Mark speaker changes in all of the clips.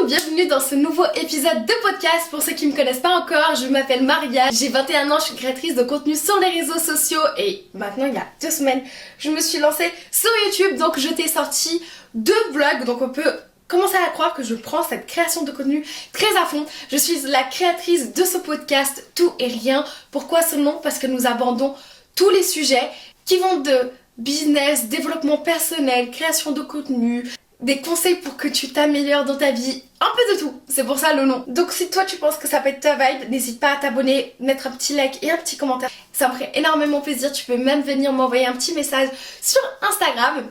Speaker 1: bienvenue dans ce nouveau épisode de podcast. Pour ceux qui ne me connaissent pas encore, je m'appelle Maria, j'ai 21 ans, je suis créatrice de contenu sur les réseaux sociaux et maintenant il y a 2 semaines, je me suis lancée sur YouTube, donc je t'ai sorti 2 vlogs, donc on peut commencer à croire que je prends cette création de contenu très à fond. Je suis la créatrice de ce podcast Tout et Rien. Pourquoi ce nom? Parce que nous abordons tous les sujets qui vont de business, développement personnel, création de contenu, des conseils pour que tu t'améliores dans ta vie, un peu de tout, c'est pour ça le nom. Donc si toi tu penses que ça peut être ta vibe, n'hésite pas à t'abonner, mettre un petit like et un petit commentaire, ça me ferait énormément plaisir. Tu peux même venir m'envoyer un petit message sur Instagram.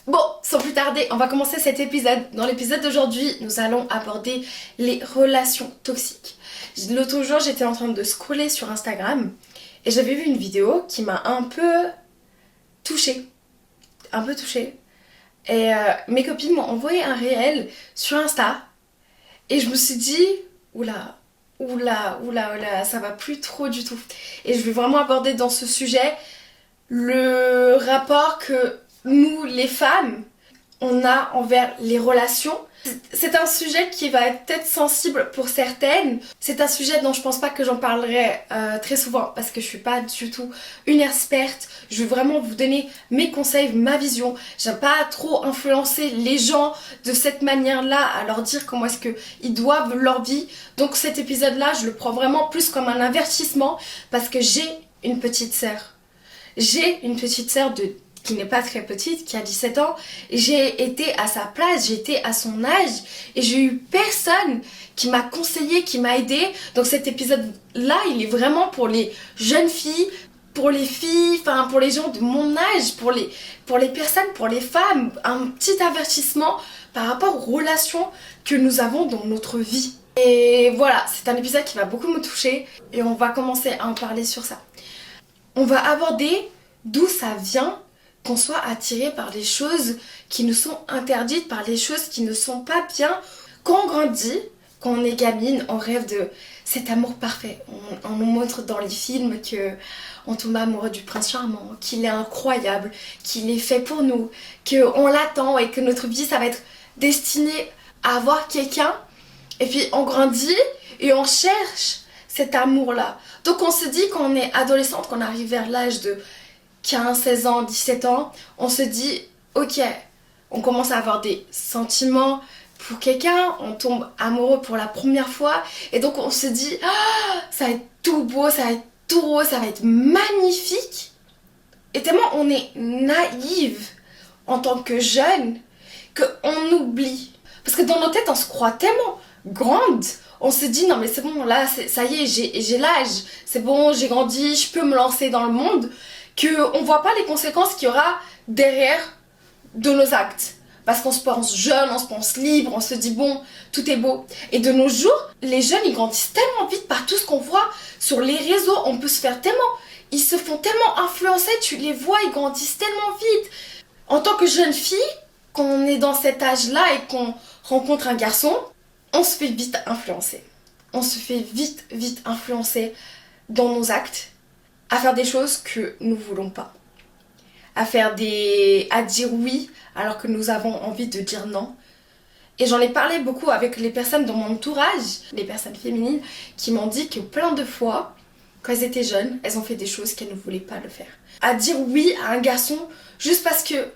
Speaker 1: Bon, sans plus tarder, on va commencer cet épisode. Dans l'épisode d'aujourd'hui, nous allons aborder les relations toxiques. L'autre jour, j'étais en train de scroller sur Instagram et j'avais vu une vidéo qui m'a un peu touchée. Et mes copines m'ont envoyé un réel sur Insta et je me suis dit oula, ça va plus trop du tout. Et je vais vraiment aborder dans ce sujet le rapport que nous les femmes on a envers les relations. C'est un sujet qui va être peut-être sensible pour certaines. C'est un sujet dont je pense pas que j'en parlerai très souvent parce que je suis pas du tout une experte. Je vais vraiment vous donner mes conseils, ma vision. J'aime pas trop influencer les gens de cette manière-là, à leur dire comment est-ce qu'ils doivent leur vie. Donc cet épisode-là, je le prends vraiment plus comme un avertissement parce que j'ai une petite sœur. J'ai une petite sœur qui n'est pas très petite, qui a 17 ans, et j'ai été à sa place, j'étais à son âge, et j'ai eu personne qui m'a conseillé, qui m'a aidé. Donc cet épisode-là, il est vraiment pour les jeunes filles, pour les filles, enfin pour les gens de mon âge, pour les personnes, pour les femmes, un petit avertissement par rapport aux relations que nous avons dans notre vie. Et voilà, c'est un épisode qui va beaucoup me toucher, et on va commencer à en parler sur ça. On va aborder d'où ça vient qu'on soit attiré par les choses qui nous sont interdites, par les choses qui ne sont pas bien. Quand on grandit, quand on est gamine, on rêve de cet amour parfait. On nous montre dans les films qu'on tombe amoureux du prince charmant, qu'il est incroyable, qu'il est fait pour nous, qu'on l'attend et que notre vie, ça va être destiné à avoir quelqu'un. Et puis on grandit et on cherche cet amour-là. Donc on se dit quand on est adolescente, qu'on arrive vers l'âge de 15, 16 ans, 17 ans, on se dit ok, on commence à avoir des sentiments pour quelqu'un, on tombe amoureux pour la première fois et donc on se dit ça va être tout beau, ça va être tout rose, ça va être magnifique. Et tellement on est naïve en tant que jeune qu'on oublie. Parce que dans nos têtes on se croit tellement grande. On se dit non mais c'est bon, là ça y est, j'ai l'âge, c'est bon, j'ai grandi, je peux me lancer dans le monde, qu'on ne voit pas les conséquences qu'il y aura derrière de nos actes. Parce qu'on se pense jeune, on se pense libre, on se dit bon, tout est beau. Et de nos jours, les jeunes ils grandissent tellement vite par tout ce qu'on voit sur les réseaux, on peut se faire tellement, ils se font tellement influencer, tu les vois, ils grandissent tellement vite. En tant que jeune fille, quand on est dans cet âge-là et qu'on rencontre un garçon, on se fait vite influencer. On se fait vite influencer dans nos actes, à faire des choses que nous voulons pas. À dire oui alors que nous avons envie de dire non. Et j'en ai parlé beaucoup avec les personnes dans mon entourage, les personnes féminines, qui m'ont dit que plein de fois, quand elles étaient jeunes, elles ont fait des choses qu'elles ne voulaient pas le faire. À dire oui à un garçon juste parce que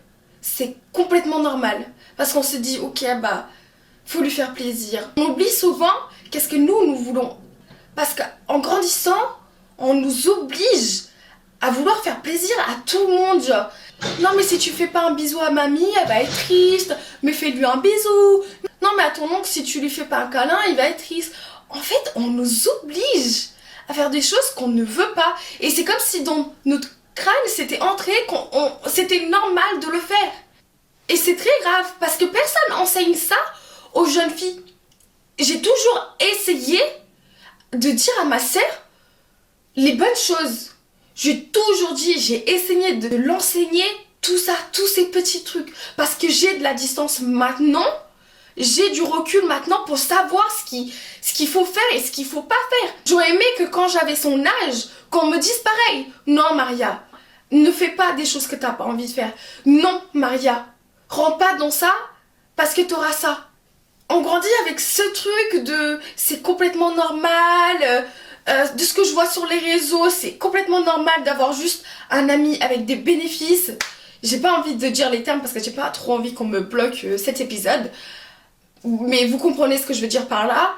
Speaker 1: c'est complètement normal. Parce qu'on se dit ok faut lui faire plaisir. On oublie souvent qu'est-ce que nous voulons. Parce qu'en grandissant, on nous oblige à vouloir faire plaisir à tout le monde. Genre, non mais si tu fais pas un bisou à mamie, elle va être triste. Mais fais-lui un bisou. Non mais à ton oncle, si tu lui fais pas un câlin, il va être triste. En fait, on nous oblige à faire des choses qu'on ne veut pas. Et c'est comme si dans notre crâne, c'était entré, c'était normal de le faire. Et c'est très grave parce que personne enseigne ça aux jeunes filles. J'ai toujours essayé de dire à ma sœur les bonnes choses. J'ai toujours dit, j'ai essayé de l'enseigner tout ça, tous ces petits trucs. Parce que j'ai de la distance maintenant, j'ai du recul maintenant pour savoir ce qu'il faut faire et ce qu'il faut pas faire. J'aurais aimé que quand j'avais son âge, qu'on me dise pareil. Non Maria, ne fais pas des choses que t'as pas envie de faire. Non Maria, rentre pas dans ça parce que t'auras ça. on grandit avec ce truc de c'est complètement normal, de ce que je vois sur les réseaux, c'est complètement normal d'avoir juste un ami avec des bénéfices. J'ai pas envie de dire les termes parce que j'ai pas trop envie qu'on me bloque cet épisode. Mais vous comprenez ce que je veux dire par là.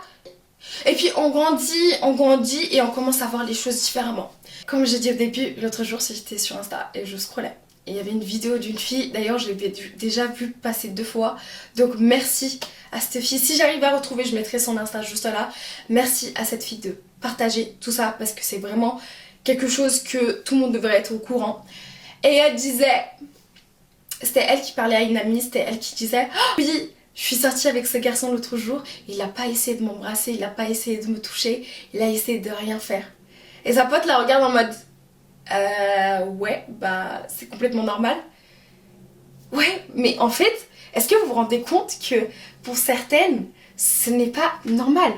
Speaker 1: Et puis on grandit et on commence à voir les choses différemment. Comme j'ai dit au début, l'autre jour j'étais sur Insta et je scrollais. Et il y avait une vidéo d'une fille, d'ailleurs je l'ai déjà vue passer 2 fois. Donc merci à cette fille. Si j'arrive à retrouver, je mettrai son Insta juste là. Merci à cette fille de partager tout ça parce que c'est vraiment quelque chose que tout le monde devrait être au courant. Et elle disait, c'était elle qui parlait à une amie, c'était elle qui disait oh, oui, je suis sortie avec ce garçon l'autre jour, il a pas essayé de m'embrasser, il a pas essayé de me toucher, il a essayé de rien faire. Et sa pote la regarde en mode ouais, bah c'est complètement normal. Ouais, mais en fait, est-ce que vous vous rendez compte que pour certaines, ce n'est pas normal?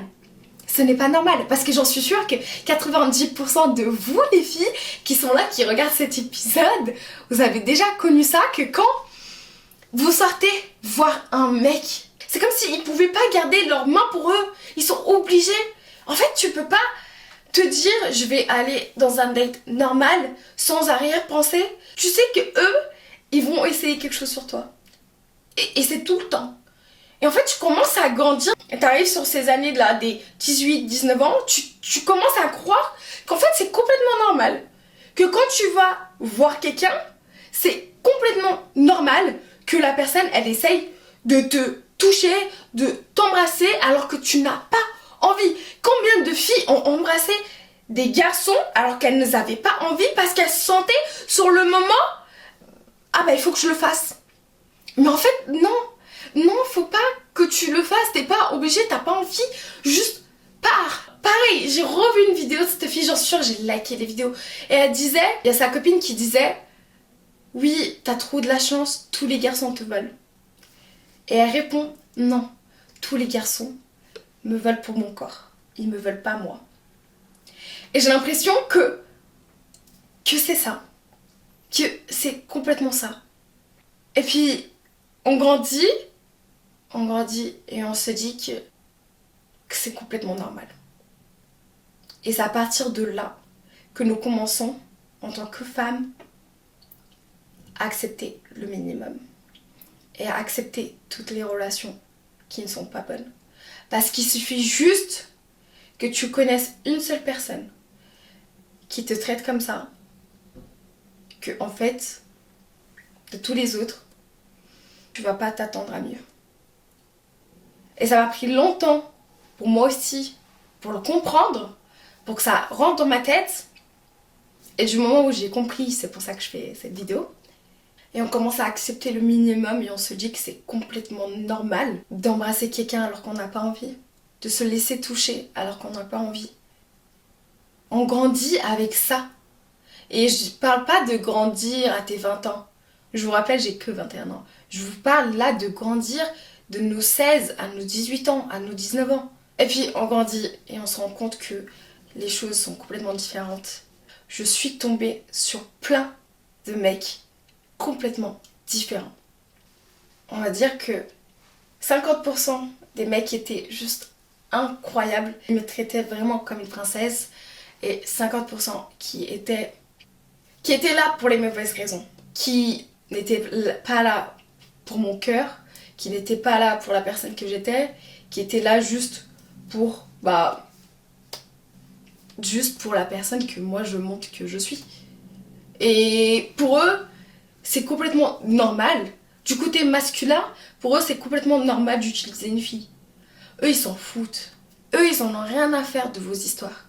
Speaker 1: Ce n'est pas normal, parce que j'en suis sûre que 90% de vous les filles qui sont là, qui regardent cet épisode, vous avez déjà connu ça, que quand vous sortez voir un mec, c'est comme s'ils pouvaient pas garder leurs mains pour eux, ils sont obligés. En fait, tu peux pas te dire je vais aller dans un date normal sans arrière-pensée. Tu sais que eux, ils vont essayer quelque chose sur toi. Et c'est tout le temps. Et en fait, tu commences à grandir. Tu arrives sur ces années-là, des 18-19 ans, tu commences à croire qu'en fait, c'est complètement normal. Que quand tu vas voir quelqu'un, c'est complètement normal que la personne, elle essaye de te toucher, de t'embrasser alors que tu n'as pas envie. Combien de filles ont embrassé des garçons alors qu'elles ne avaient pas envie parce qu'elles se sentaient sur le moment ah bah il faut que je le fasse. Mais en fait, non. Non, faut pas que tu le fasses, t'es pas obligé, t'as pas envie, juste pars. Pareil, j'ai revu une vidéo de cette fille, j'en suis sûre, j'ai liké les vidéos. Et elle disait, il y a sa copine qui disait, oui, t'as trop de la chance, tous les garçons te veulent. Et elle répond, non, tous les garçons me veulent pour mon corps, ils me veulent pas moi. Et j'ai l'impression que c'est ça, que c'est complètement ça. Et puis, on grandit et on se dit que c'est complètement normal. Et c'est à partir de là que nous commençons, en tant que femmes, à accepter le minimum. Et à accepter toutes les relations qui ne sont pas bonnes. Parce qu'il suffit juste que tu connaisses une seule personne qui te traite comme ça, que en fait, de tous les autres, tu vas pas t'attendre à mieux. Et ça m'a pris longtemps, pour moi aussi, pour le comprendre, pour que ça rentre dans ma tête. Et du moment où j'ai compris, c'est pour ça que je fais cette vidéo. Et on commence à accepter le minimum et on se dit que c'est complètement normal d'embrasser quelqu'un alors qu'on n'a pas envie, de se laisser toucher alors qu'on n'a pas envie. On grandit avec ça. Et je parle pas de grandir à tes 20 ans. Je vous rappelle, j'ai que 21 ans. Je vous parle là de grandir de nos 16 à nos 18 ans, à nos 19 ans. Et puis on grandit et on se rend compte que les choses sont complètement différentes. Je suis tombée sur plein de mecs complètement différents. On va dire que 50% des mecs étaient juste incroyables. Ils me traitaient vraiment comme une princesse. Et 50% qui étaient là pour les mauvaises raisons. Qui n'étaient pas là pour mon cœur, qui n'étaient pas là pour la personne que j'étais, qui étaient là juste pour la personne que moi je montre que je suis. Et pour eux, c'est complètement normal. Du côté masculin, pour eux, c'est complètement normal d'utiliser une fille. Eux, ils s'en foutent. Eux, ils en ont rien à faire de vos histoires.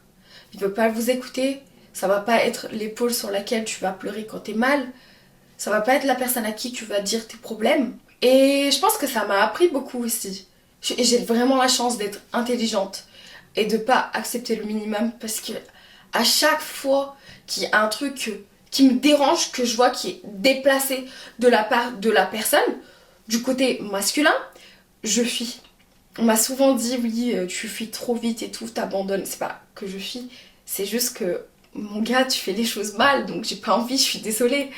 Speaker 1: Ils veulent pas vous écouter. Ça va pas être l'épaule sur laquelle tu vas pleurer quand t'es mal. Ça va pas être la personne à qui tu vas dire tes problèmes. Et je pense que ça m'a appris beaucoup aussi. Et j'ai vraiment la chance d'être intelligente et de pas accepter le minimum parce que à chaque fois qu'il y a un truc qui me dérange, que je vois qui est déplacé de la part de la personne, du côté masculin, je fuis. On m'a souvent dit oui, tu fuis trop vite et tout, t'abandonnes. C'est pas que je fuis, c'est juste que mon gars, tu fais les choses mal, donc j'ai pas envie, je suis désolée.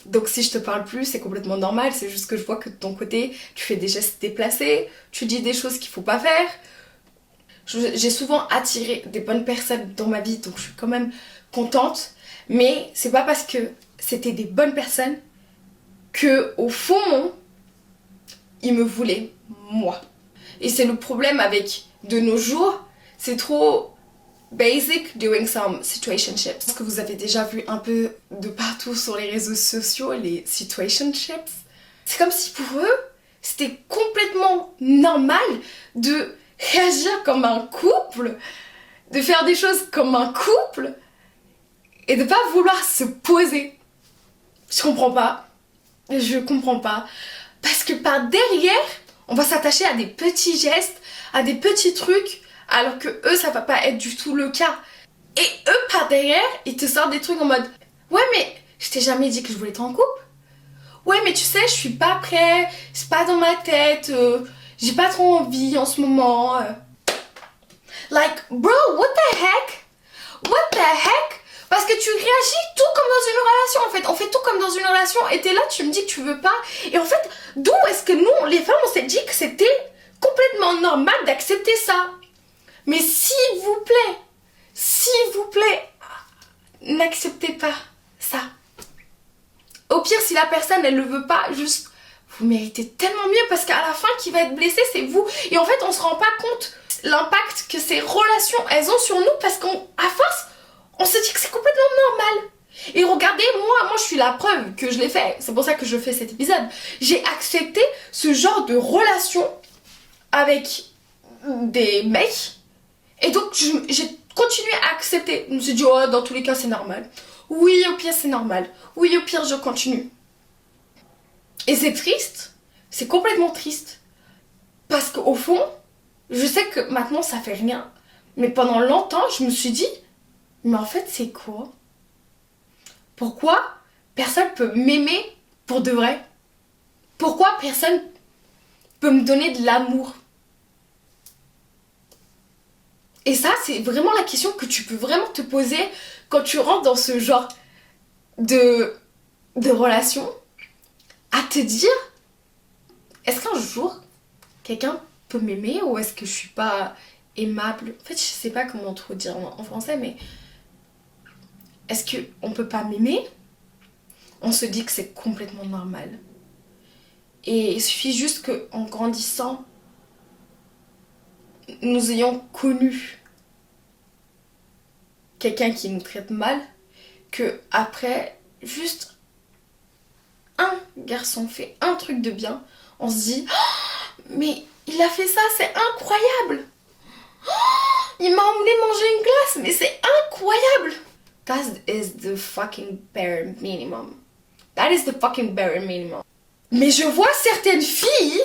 Speaker 1: Donc si je te parle plus, c'est complètement normal, c'est juste que je vois que de ton côté, tu fais des gestes déplacés, tu dis des choses qu'il faut pas faire. J'ai souvent attiré des bonnes personnes dans ma vie, donc je suis quand même contente. Mais c'est pas parce que c'était des bonnes personnes que, au fond, ils me voulaient moi. Et c'est le problème avec de nos jours, c'est trop basic doing some situationships. Parce que vous avez déjà vu un peu de partout sur les réseaux sociaux les situationships. C'est comme si pour eux, c'était complètement normal de réagir comme un couple, de faire des choses comme un couple et de pas vouloir se poser. Je comprends pas. Je comprends pas. Parce que par derrière, on va s'attacher à des petits gestes, à des petits trucs, alors que eux, ça va pas être du tout le cas. Et eux, par derrière, ils te sortent des trucs en mode ouais, mais je t'ai jamais dit que je voulais être en couple. Ouais, mais tu sais, je suis pas prêt, c'est pas dans ma tête, j'ai pas trop envie en ce moment. Like, bro, what the heck? What the heck? Parce que tu réagis tout comme dans une relation en fait. On fait tout comme dans une relation et t'es là, tu me dis que tu veux pas. Et en fait, d'où est-ce que nous, les femmes, on s'est dit que c'était complètement normal d'accepter ça? Mais s'il vous plaît, n'acceptez pas ça. Au pire, si la personne, elle le veut pas, juste, vous méritez tellement mieux parce qu'à la fin, qui va être blessé, c'est vous. Et en fait, on se rend pas compte l'impact que ces relations, elles ont sur nous parce qu'à force, on se dit que c'est complètement normal. Et regardez, moi, je suis la preuve que je l'ai fait. C'est pour ça que je fais cet épisode. J'ai accepté ce genre de relation avec des mecs. Et donc, j'ai continué à accepter. Je me suis dit, oh, dans tous les cas, c'est normal. Oui, au pire, c'est normal. Oui, au pire, je continue. Et c'est triste. C'est complètement triste. Parce qu'au fond, je sais que maintenant, ça fait rien. Mais pendant longtemps, je me suis dit, mais en fait, c'est quoi? Pourquoi personne peut m'aimer pour de vrai? Pourquoi personne peut me donner de l'amour? Et ça, c'est vraiment la question que tu peux vraiment te poser quand tu rentres dans ce genre de relation, à te dire, est-ce qu'un jour, quelqu'un peut m'aimer ou est-ce que je suis pas aimable? En fait, je sais pas comment trop dire en français, mais est-ce qu'on peut pas m'aimer? On se dit que c'est complètement normal. Et il suffit juste qu'en grandissant, nous ayons connu quelqu'un qui nous traite mal, que après, juste un garçon fait un truc de bien, on se dit oh, mais il a fait ça, c'est incroyable. Oh, il m'a emmené manger une glace, mais c'est incroyable. That is the fucking bare minimum. That is the fucking bare minimum. Mais je vois certaines filles,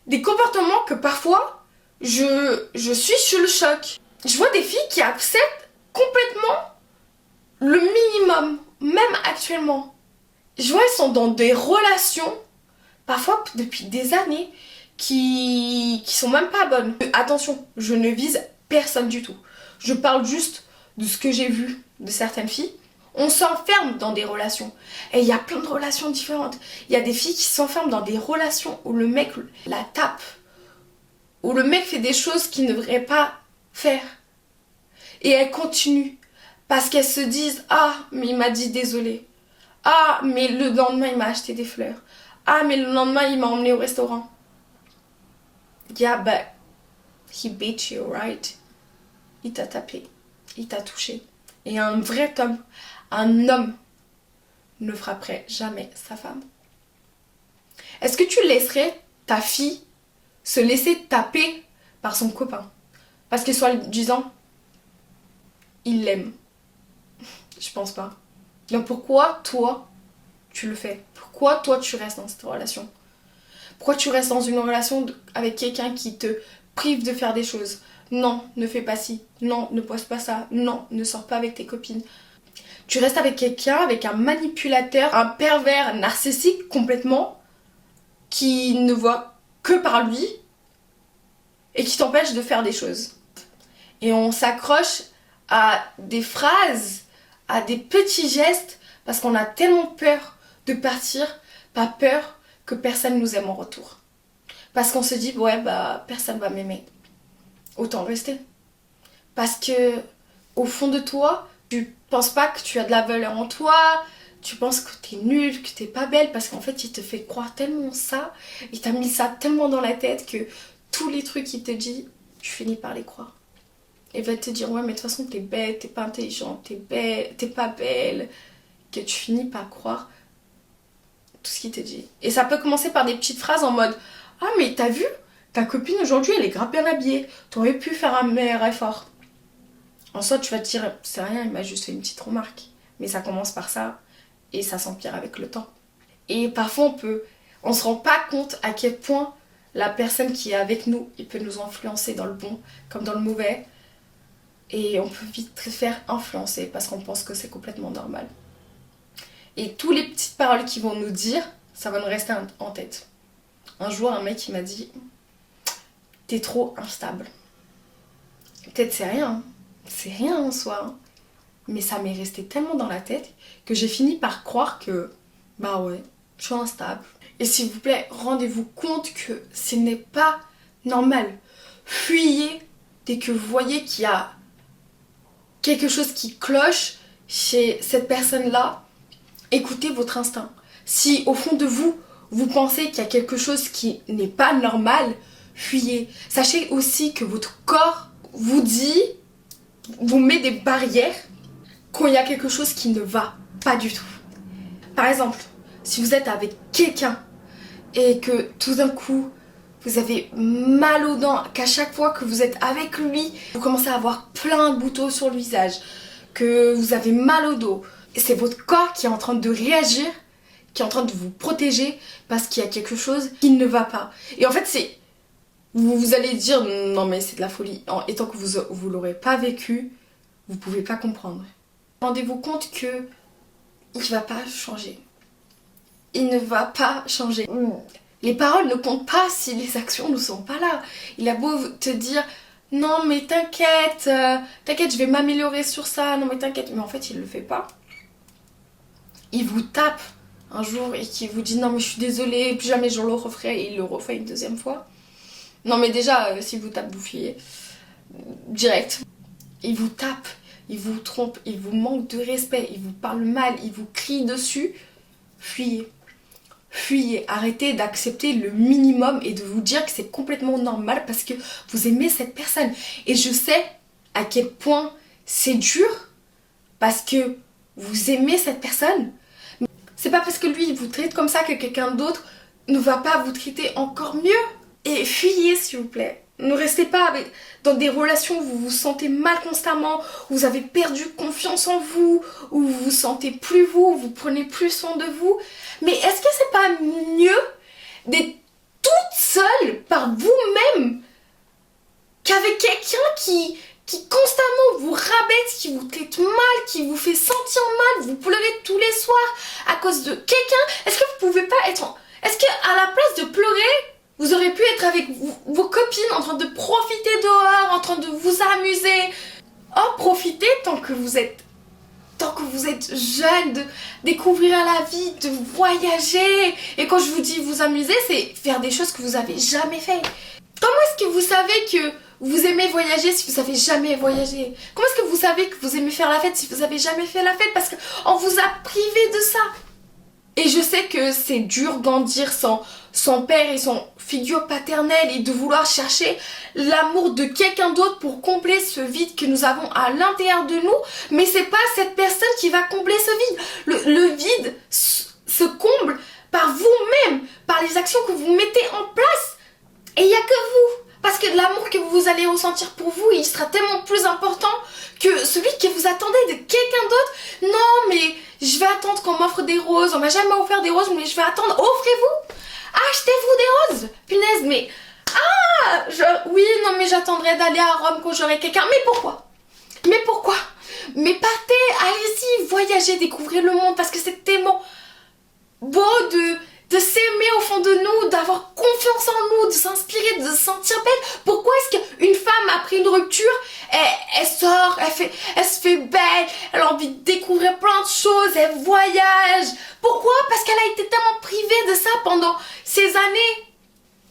Speaker 1: des comportements que parfois, je suis sur le choc. Je vois des filles qui acceptent complètement le minimum, même actuellement. Je vois, elles sont dans des relations, parfois depuis des années, qui sont même pas bonnes. Attention, je ne vise personne du tout. Je parle juste de ce que j'ai vu de certaines filles. On s'enferme dans des relations. Et il y a plein de relations différentes. Il y a des filles qui s'enferment dans des relations où le mec la tape, où le mec fait des choses qu'il ne devrait pas faire. Et elles continuent. Parce qu'elles se disent ah, mais il m'a dit désolé. Ah, mais le lendemain, il m'a acheté des fleurs. Ah, mais le lendemain, il m'a emmené au restaurant. Yeah, but he beat you, right? Il t'a tapé. Il t'a touché. Et un vrai homme, un homme, ne frapperait jamais sa femme. Est-ce que tu laisserais ta fille se laisser taper par son copain? Parce que soi-disant, il l'aime. Je pense pas. Donc pourquoi toi, tu le fais? Pourquoi toi, tu restes dans cette relation? Pourquoi tu restes dans une relation avec quelqu'un qui te prive de faire des choses? Non, ne fais pas ci. Non, ne poste pas ça. Non, ne sors pas avec tes copines. Tu restes avec quelqu'un, avec un manipulateur, un pervers narcissique complètement, qui ne voit que par lui et qui t'empêche de faire des choses. Et on s'accroche à des phrases, à des petits gestes, Parce qu'on a tellement peur de partir, pas peur que personne nous aime en retour. Parce qu'on se dit, ouais, bah, personne va m'aimer. Autant rester. Parce que, au fond de toi, tu penses pas que tu as de la valeur en toi, tu penses que t'es nulle, que t'es pas belle, parce qu'en fait, il te fait croire tellement ça, il t'a mis ça tellement dans la tête que tous les trucs qu'il te dit, tu finis par les croire. Il va te dire, ouais, mais de toute façon, t'es bête, t'es pas intelligente, t'es pas belle, que tu finis par croire tout ce qu'il te dit. Et ça peut commencer par des petites phrases en mode, ah, mais t'as vu, ta copine aujourd'hui, elle est grave bien habillée, t'aurais pu faire un meilleur effort. En soi, tu vas te dire, c'est rien, il m'a juste fait une petite remarque. Mais ça commence par ça, et ça s'empire avec le temps. Et parfois, on se rend pas compte à quel point la personne qui est avec nous, il peut nous influencer dans le bon comme dans le mauvais. Et on peut vite se faire influencer parce qu'on pense que c'est complètement normal. Et toutes les petites paroles qu'ils vont nous dire, ça va nous rester en tête. Un jour, un mec il m'a dit, t'es trop instable. Peut-être c'est rien en soi. Hein. Mais ça m'est resté tellement dans la tête que j'ai fini par croire que, bah ouais, je suis instable. Et s'il vous plaît, rendez-vous compte que ce n'est pas normal. Fuyez dès que vous voyez qu'il y a quelque chose qui cloche chez cette personne-là. Écoutez votre instinct. Si au fond de vous, vous pensez qu'il y a quelque chose qui n'est pas normal, fuyez. Sachez aussi que votre corps vous dit, vous met des barrières quand il y a quelque chose qui ne va pas du tout. Par exemple, si vous êtes avec quelqu'un et que tout d'un coup, vous avez mal aux dents, qu'à chaque fois que vous êtes avec lui, vous commencez à avoir plein de boutons sur le visage, que vous avez mal au dos, c'est votre corps qui est en train de réagir, qui est en train de vous protéger parce qu'il y a quelque chose qui ne va pas. Et en fait, vous allez dire non mais c'est de la folie. Et tant que vous l'aurez pas vécu, vous pouvez pas comprendre. Rendez-vous compte que il va pas changer. Il ne va pas changer. Les paroles ne comptent pas si les actions ne sont pas là. Il a beau te dire non mais t'inquiète, je vais m'améliorer sur ça, non mais t'inquiète, mais en fait il le fait pas. Il vous tape un jour et qui vous dit non mais je suis désolée, plus jamais je le referai, et il le refait une deuxième fois. Non mais déjà, s'il vous tape, vous fuyez. Direct. Il vous tape, il vous trompe, il vous manque de respect, il vous parle mal, il vous crie dessus. Fuyez. Fuyez. Arrêtez d'accepter le minimum et de vous dire que c'est complètement normal parce que vous aimez cette personne. Et je sais à quel point c'est dur parce que vous aimez cette personne. C'est pas parce que lui il vous traite comme ça que quelqu'un d'autre ne va pas vous traiter encore mieux. Et fuyez s'il vous plaît. Ne restez pas dans des relations où vous vous sentez mal constamment, où vous avez perdu confiance en vous, où vous vous sentez plus vous, où vous prenez plus soin de vous. Mais est-ce que c'est pas mieux d'être toute seule par vous-même qu'avec quelqu'un qui constamment vous rabaisse, qui vous traite mal, qui vous fait sentir mal, vous pleurez tous les soirs à cause de quelqu'un? Est-ce que vous pouvez pas être Est-ce qu'à la place de pleurer, vous aurez pu être avec vos copines en train de profiter dehors, en train de vous amuser? Oh, profitez tant que vous êtes jeune, de découvrir la vie, de voyager. Et quand je vous dis vous amuser, c'est faire des choses que vous avez jamais fait. Comment est-ce que vous savez que vous aimez voyager si vous avez jamais voyagé? Comment est-ce que vous savez que vous aimez faire la fête si vous avez jamais fait la fête? Parce qu'on vous a privé de ça. Et je sais que c'est dur grandir sans père et sans figure paternelle et de vouloir chercher l'amour de quelqu'un d'autre pour combler ce vide que nous avons à l'intérieur de nous. Mais c'est pas cette personne qui va combler ce vide. Le vide se comble par vous-même, par les actions que vous mettez en place. Et il n'y a que vous. Parce que l'amour que vous allez ressentir pour vous, il sera tellement plus important que celui que vous attendez de quelqu'un d'autre. Non, mais je vais attendre qu'on m'offre des roses. On m'a jamais offert des roses, mais je vais attendre. Offrez-vous. Achetez-vous des roses. Punaise, mais... oui, non, mais j'attendrai d'aller à Rome quand j'aurai quelqu'un. Mais pourquoi? Mais partez, allez-y, voyagez, découvrez le monde. Parce que c'est tellement beau de s'aimer au fond de nous, d'avoir confiance en nous, de s'inspirer, de se sentir belle. Pourquoi est-ce qu'une femme après une rupture, elle sort, elle se fait belle, elle a envie de découvrir plein de choses, elle voyage. Pourquoi? Parce qu'elle a été tellement privée de ça pendant ces années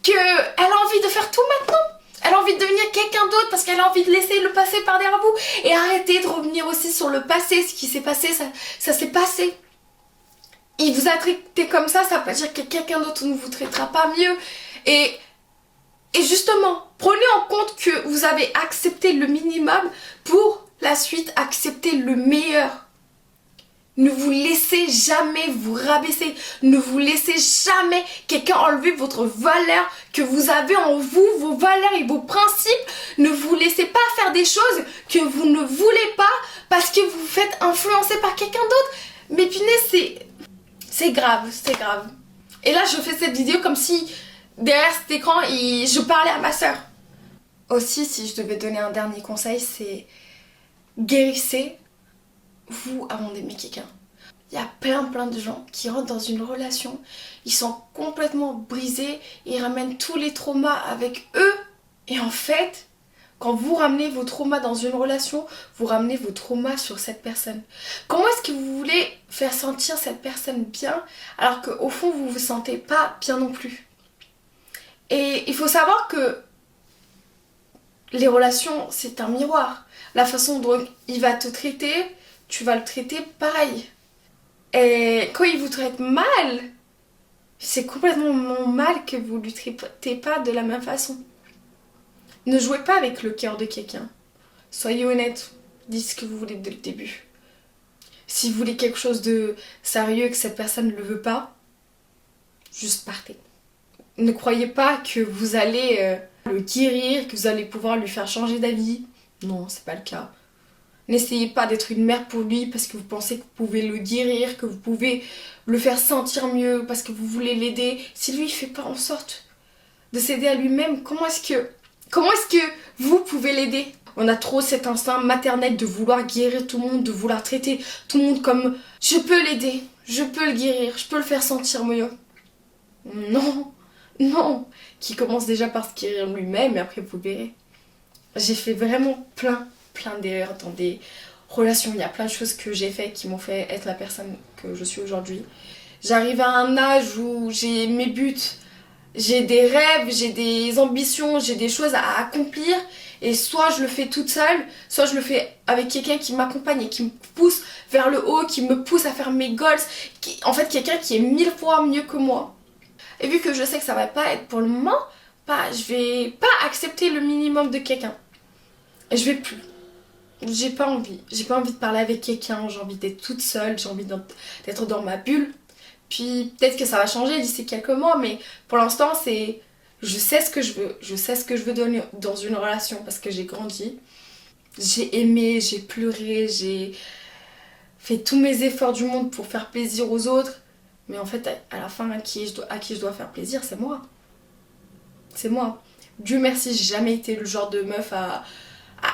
Speaker 1: qu'elle a envie de faire tout maintenant. Elle a envie de devenir quelqu'un d'autre parce qu'elle a envie de laisser le passé par derrière vous. Et arrêtez de revenir aussi sur le passé. Ce qui s'est passé, ça s'est passé. Il vous a traité comme ça veut pas dire que quelqu'un d'autre ne vous traitera pas mieux. Et justement, prenez en compte que vous avez accepté le minimum pour la suite accepter le meilleur. Ne vous laissez jamais vous rabaisser. Ne vous laissez jamais quelqu'un enlever votre valeur que vous avez en vous, vos valeurs et vos principes. Ne vous laissez pas faire des choses que vous ne voulez pas parce que vous vous faites influencer par quelqu'un d'autre. Mais punaise, c'est grave, c'est grave. Et là, je fais cette vidéo comme si derrière cet écran, je parlais à ma soeur. Aussi, si je devais donner un dernier conseil, c'est guérissez-vous avant d'aimer quelqu'un. Il y a plein de gens qui rentrent dans une relation, ils sont complètement brisés, ils ramènent tous les traumas avec eux. Et en fait, quand vous ramenez vos traumas dans une relation, vous ramenez vos traumas sur cette personne. Comment est-ce que vous voulez faire sentir cette personne bien alors qu'au fond, vous ne vous sentez pas bien non plus? Et il faut savoir que les relations, c'est un miroir. La façon dont il va te traiter, tu vas le traiter pareil. Et quand il vous traite mal, c'est complètement normal que vous ne lui traitez pas de la même façon. Ne jouez pas avec le cœur de quelqu'un. Soyez honnête, dites ce que vous voulez dès le début. Si vous voulez quelque chose de sérieux et que cette personne ne le veut pas, juste partez. Ne croyez pas que vous allez le guérir, que vous allez pouvoir lui faire changer d'avis. Non, c'est pas le cas. N'essayez pas d'être une mère pour lui parce que vous pensez que vous pouvez le guérir, que vous pouvez le faire sentir mieux, parce que vous voulez l'aider. Si lui, il fait pas en sorte de s'aider à lui-même, comment est-ce que vous pouvez l'aider? On a trop cet instinct maternel de vouloir guérir tout le monde, de vouloir traiter tout le monde comme je peux l'aider, je peux le guérir, je peux le faire sentir mieux. Non, non, qui commence déjà par se guérir lui-même et après vous verrez. J'ai fait vraiment plein d'erreurs dans des relations. Il y a plein de choses que j'ai fait qui m'ont fait être la personne que je suis aujourd'hui. J'arrive à un âge où j'ai mes buts, j'ai des rêves, j'ai des ambitions, j'ai des choses à accomplir. Et soit je le fais toute seule, soit je le fais avec quelqu'un qui m'accompagne et qui me pousse vers le haut, qui me pousse à faire mes goals. En fait, quelqu'un qui est 1000 fois mieux que moi. Et vu que je sais que ça va pas être pour le moment, je vais pas accepter le minimum de quelqu'un. Et je vais plus. J'ai pas envie de parler avec quelqu'un, j'ai envie d'être toute seule, j'ai envie d'être dans ma bulle. Puis peut-être que ça va changer d'ici quelques mois, mais pour l'instant c'est... Je sais ce que je veux donner dans une relation parce que j'ai grandi. J'ai aimé, j'ai pleuré, j'ai fait tous mes efforts du monde pour faire plaisir aux autres. Mais en fait, à la fin, à qui je dois faire plaisir, c'est moi. C'est moi. Dieu merci, j'ai jamais été le genre de meuf à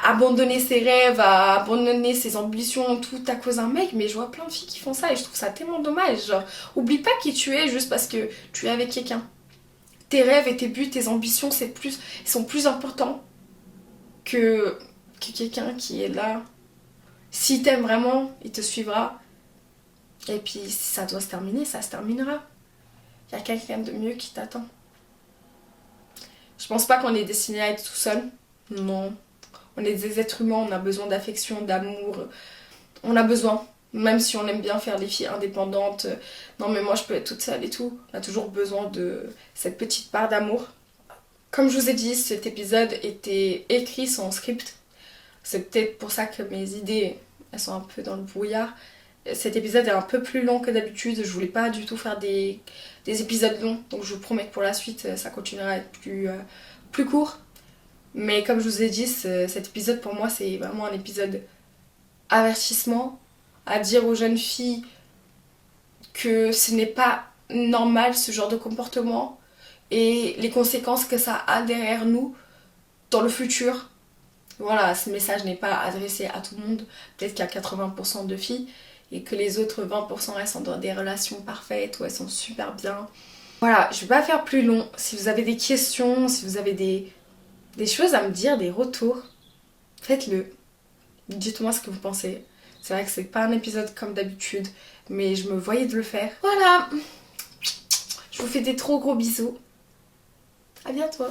Speaker 1: abandonner ses rêves, à abandonner ses ambitions, tout à cause d'un mec, mais je vois plein de filles qui font ça et je trouve ça tellement dommage. Genre, oublie pas qui tu es juste parce que tu es avec quelqu'un. Tes rêves et tes buts, tes ambitions, ils sont plus importants que quelqu'un qui est là. S'il t'aime vraiment, il te suivra. Et puis si ça doit se terminer, ça se terminera. Il y a quelqu'un de mieux qui t'attend. Je pense pas qu'on est destiné à être tout seul. Non. On est des êtres humains, on a besoin d'affection, d'amour. On a besoin. Même si on aime bien faire les filles indépendantes. Non mais moi je peux être toute seule et tout. On a toujours besoin de cette petite part d'amour. Comme je vous ai dit, cet épisode était écrit sans script. C'est peut-être pour ça que mes idées, elles sont un peu dans le brouillard. Cet épisode est un peu plus long que d'habitude. Je voulais pas du tout faire des épisodes longs. Donc je vous promets que pour la suite, ça continuera à être plus court. Mais comme je vous ai dit, cet épisode pour moi c'est vraiment un épisode avertissement, à dire aux jeunes filles que ce n'est pas normal ce genre de comportement et les conséquences que ça a derrière nous dans le futur. Voilà, ce message n'est pas adressé à tout le monde, peut-être qu'il y a 80% de filles et que les autres 20% elles sont dans des relations parfaites où elles sont super bien. Voilà, je vais pas faire plus long. Si vous avez des questions, si vous avez des choses à me dire, des retours, faites-le. Dites-moi ce que vous pensez. C'est vrai que c'est pas un épisode comme d'habitude, mais je me voyais de le faire. Voilà. Je vous fais des trop gros bisous. À bientôt.